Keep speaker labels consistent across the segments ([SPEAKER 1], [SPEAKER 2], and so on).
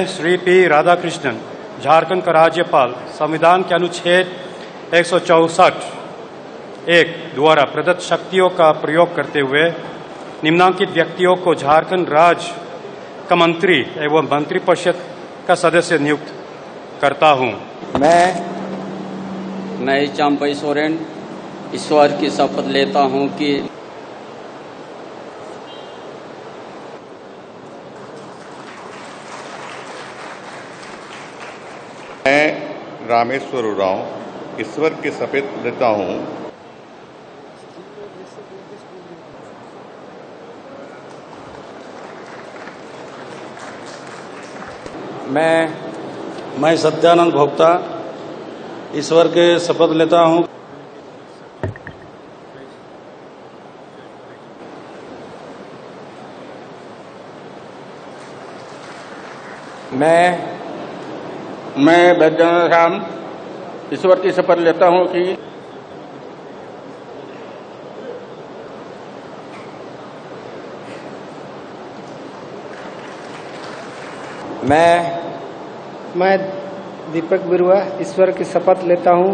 [SPEAKER 1] मैं श्री पी राधाकृष्णन, झारखंड का राज्यपाल, संविधान के अनुच्छेद 164(1) द्वारा प्रदत्त शक्तियों का प्रयोग करते हुए निम्नांकित व्यक्तियों को झारखंड राज्य का मंत्री एवं मंत्रिपरिषद का सदस्य नियुक्त करता हूं।
[SPEAKER 2] मैं चांपई सोरेन ईश्वर की शपथ लेता हूं कि
[SPEAKER 3] मैं रामेश्वर उरांव ईश्वर की शपथ लेता हूं
[SPEAKER 4] मैं सत्यानंद भोक्ता ईश्वर के शपथ लेता हूं।
[SPEAKER 5] मैं वैद्यनाथ राम ईश्वर की शपथ लेता हूं कि
[SPEAKER 6] मैं दीपक बिरुआ ईश्वर की शपथ लेता हूं।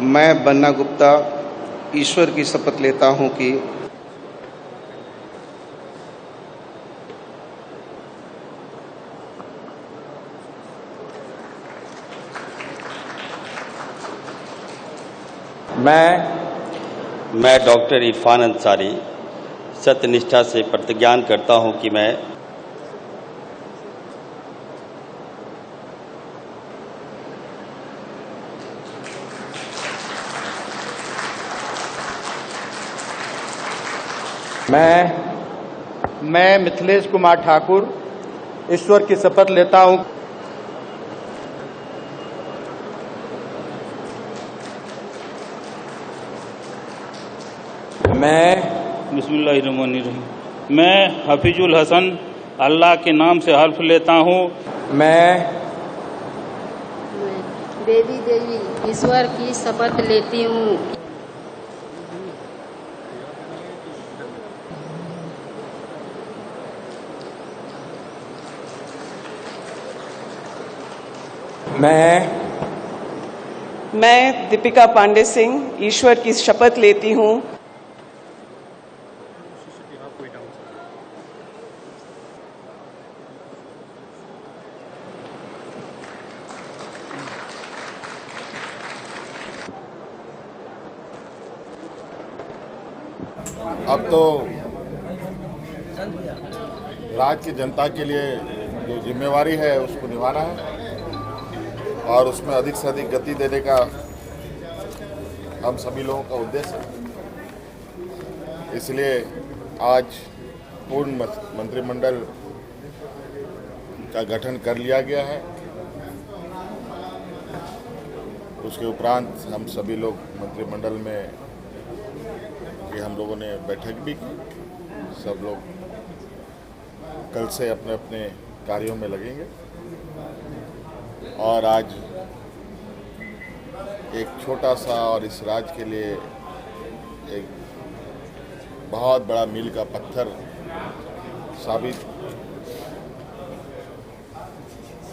[SPEAKER 7] मैं बन्ना गुप्ता ईश्वर की शपथ लेता हूं कि
[SPEAKER 8] मैं डॉक्टर इरफान अंसारी सत्यनिष्ठा से प्रतिज्ञान करता हूं कि मैं
[SPEAKER 5] मिथिलेश कुमार ठाकुर ईश्वर की शपथ लेता हूं।
[SPEAKER 9] बिस्मिल्लाहिर्रहमानिर्रहीम। मैं हफीजुल हसन अल्लाह के नाम से हल्फ लेता हूँ।
[SPEAKER 10] मैं बेबी देवी ईश्वर की शपथ लेती हूँ।
[SPEAKER 11] मैं दीपिका पांडे सिंह ईश्वर की शपथ लेती हूँ।
[SPEAKER 3] अब तो राज्य की जनता के लिए जो जिम्मेवारी है उसको निभाना है और उसमें अधिक से अधिक गति देने का हम सभी लोगों का उद्देश्य है। इसलिए आज पूर्ण मंत्रिमंडल का गठन कर लिया गया है। उसके उपरांत हम सभी लोग मंत्रिमंडल में हम लोगों ने बैठक भी की। सब लोग कल से अपने अपने कार्यों में लगेंगे और आज एक छोटा सा और इस राज्य के लिए एक बहुत बड़ा मील का पत्थर साबित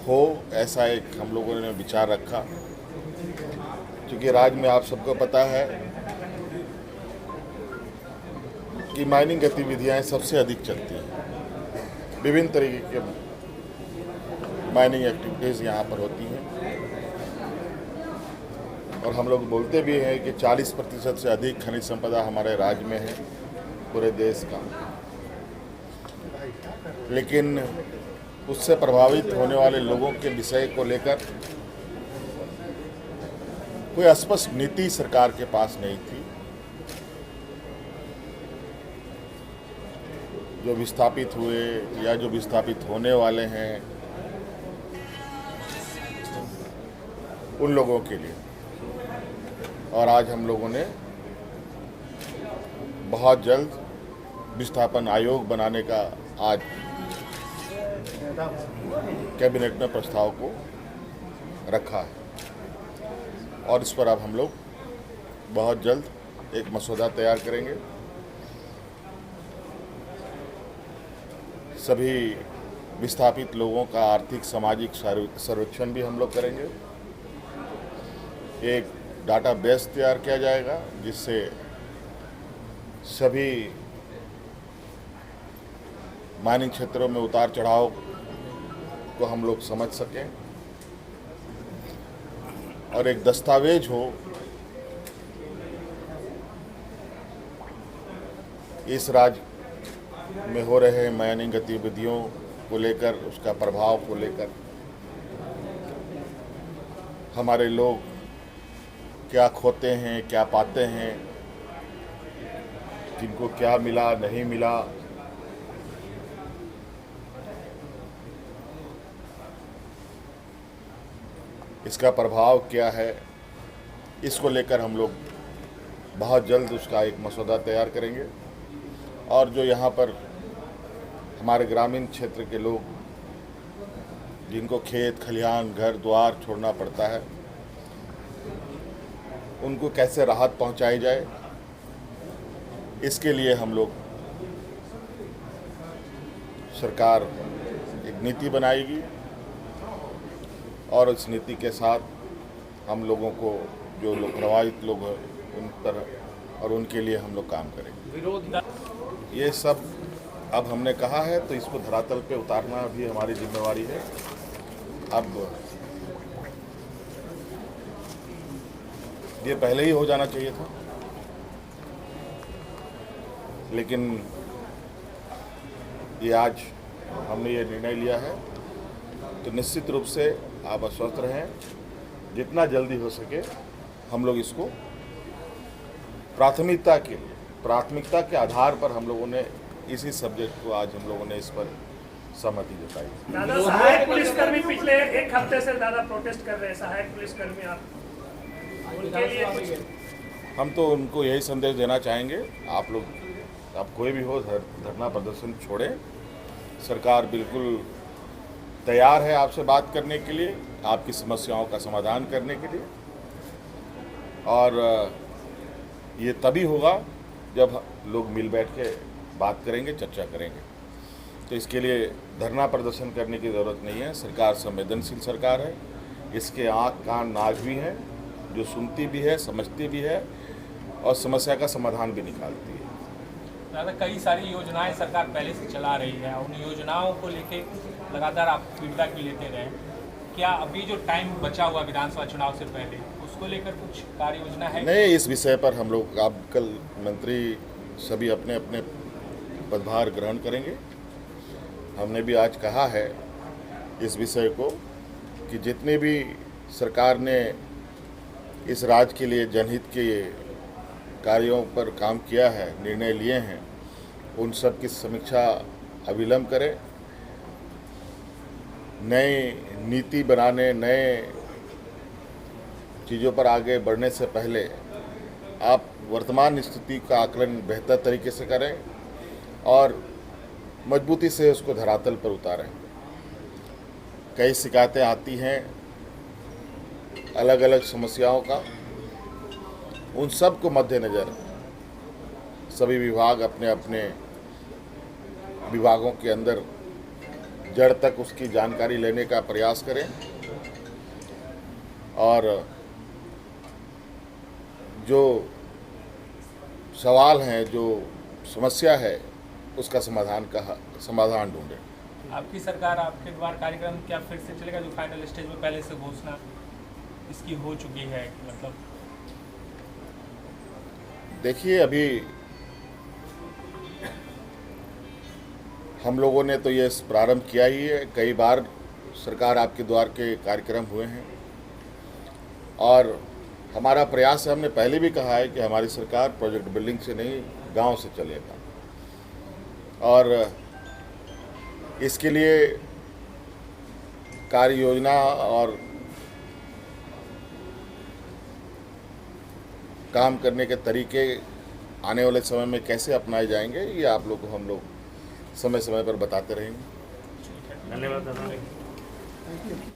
[SPEAKER 3] हो, ऐसा एक हम लोगों ने विचार रखा। क्योंकि राज्य में आप सबको पता है कि माइनिंग गतिविधियां सबसे अधिक चलती हैं। विभिन्न तरीके के माइनिंग एक्टिविटीज़ यहाँ पर होती हैं और हम लोग बोलते भी हैं कि 40% से अधिक खनिज संपदा हमारे राज्य में है पूरे देश का। लेकिन उससे प्रभावित होने वाले लोगों के विषय को लेकर कोई स्पष्ट नीति सरकार के पास नहीं थी। जो विस्थापित हुए या जो विस्थापित होने वाले हैं उन लोगों के लिए, और आज हम लोगों ने बहुत जल्द विस्थापन आयोग बनाने का आज कैबिनेट में प्रस्ताव को रखा है। और इस पर अब हम लोग बहुत जल्द एक मसौदा तैयार करेंगे। सभी विस्थापित लोगों का आर्थिक सामाजिक सर्वेक्षण भी हम लोग करेंगे। एक डाटाबेस तैयार किया जाएगा जिससे सभी माइनिंग क्षेत्रों में उतार चढ़ाव को हम लोग समझ सकें और एक दस्तावेज हो इस राज्य में हो रहे माइनिंग गतिविधियों को लेकर, उसका प्रभाव को लेकर, हमारे लोग क्या खोते हैं, क्या पाते हैं, किनको क्या मिला नहीं मिला, इसका प्रभाव क्या है, इसको लेकर हम लोग बहुत जल्द उसका एक मसौदा तैयार करेंगे। और जो यहाँ पर हमारे ग्रामीण क्षेत्र के लोग जिनको खेत खलिहान घर द्वार छोड़ना पड़ता है, उनको कैसे राहत पहुँचाई जाए, इसके लिए हम लोग सरकार एक नीति बनाएगी और इस नीति के साथ हम लोगों को जो लोग प्रभावित लोग हैं उन पर और उनके लिए हम लोग काम करेंगे। ये सब अब हमने कहा है तो इसको धरातल पे उतारना भी हमारी जिम्मेवारी है। अब ये पहले ही हो जाना चाहिए था, लेकिन ये आज हमने ये निर्णय लिया है तो निश्चित रूप से आप आश्वस्त रहें, जितना जल्दी हो सके हम लोग इसको प्राथमिकता के आधार पर हम लोगों ने इसी सब्जेक्ट को आज हम लोगों ने इस पर सहमति जताई।
[SPEAKER 12] दादा, सहायक पुलिसकर्मी पिछले एक हफ्ते से ज्यादा प्रोटेस्ट कर रहे हैं, सहायक पुलिसकर्मी आप उनके लिए कुछ?
[SPEAKER 3] हम तो उनको यही संदेश देना चाहेंगे, आप लोग, आप कोई भी हो, धरना प्रदर्शन छोड़ें। सरकार बिल्कुल तैयार है आपसे बात करने के लिए, आपकी समस्याओं का समाधान करने के लिए, और ये तभी होगा जब लोग मिल बैठ के बात करेंगे, चर्चा करेंगे। तो इसके लिए धरना प्रदर्शन करने की ज़रूरत नहीं है। सरकार संवेदनशील सरकार है, इसके आँख कान नाक भी हैं, जो सुनती भी है, समझती भी है और समस्या का समाधान भी निकालती है।
[SPEAKER 13] दादा, कई सारी योजनाएं सरकार पहले से चला रही है, उन योजनाओं को लेके लगातार आप फीडबैक भी लेते रहे। क्या अभी जो टाइम बचा हुआ विधानसभा चुनाव से पहले, उसको लेकर कुछ कार्य योजना है?
[SPEAKER 3] नहीं, इस विषय पर हम लोग, आप कल मंत्री सभी अपने अपने पदभार ग्रहण करेंगे। हमने भी आज कहा है इस विषय को कि जितने भी सरकार ने इस राज्य के लिए जनहित के कार्यों पर काम किया है, निर्णय लिए हैं, उन सब की समीक्षा अविलंब करें। नई नीति बनाने, नए चीज़ों पर आगे बढ़ने से पहले आप वर्तमान स्थिति का आकलन बेहतर तरीके से करें और मजबूती से उसको धरातल पर उतारें। कई शिकायतें आती हैं अलग अलग समस्याओं का, उन सब को मद्देनज़र सभी विभाग अपने अपने विभागों के अंदर जड़ तक उसकी जानकारी लेने का प्रयास करें और जो सवाल हैं, जो समस्या है, उसका समाधान ढूंढें।
[SPEAKER 13] आपकी सरकार, आपके द्वार कार्यक्रम क्या फिर से चलेगा, जो फाइनल स्टेज में पहले से घोषणा इसकी हो चुकी है? मतलब
[SPEAKER 3] देखिए, अभी हम लोगों ने तो ये प्रारंभ किया ही है। कई बार सरकार आपके द्वार के कार्यक्रम हुए हैं और हमारा प्रयास है, हमने पहले भी कहा है कि हमारी सरकार प्रोजेक्ट बिल्डिंग से नहीं, गांव से चलेगा और इसके लिए कार्य योजना और काम करने के तरीके आने वाले समय में कैसे अपनाए जाएंगे, ये आप लोग को हम लोग समय समय पर बताते रहेंगे।
[SPEAKER 12] धन्यवाद दादा।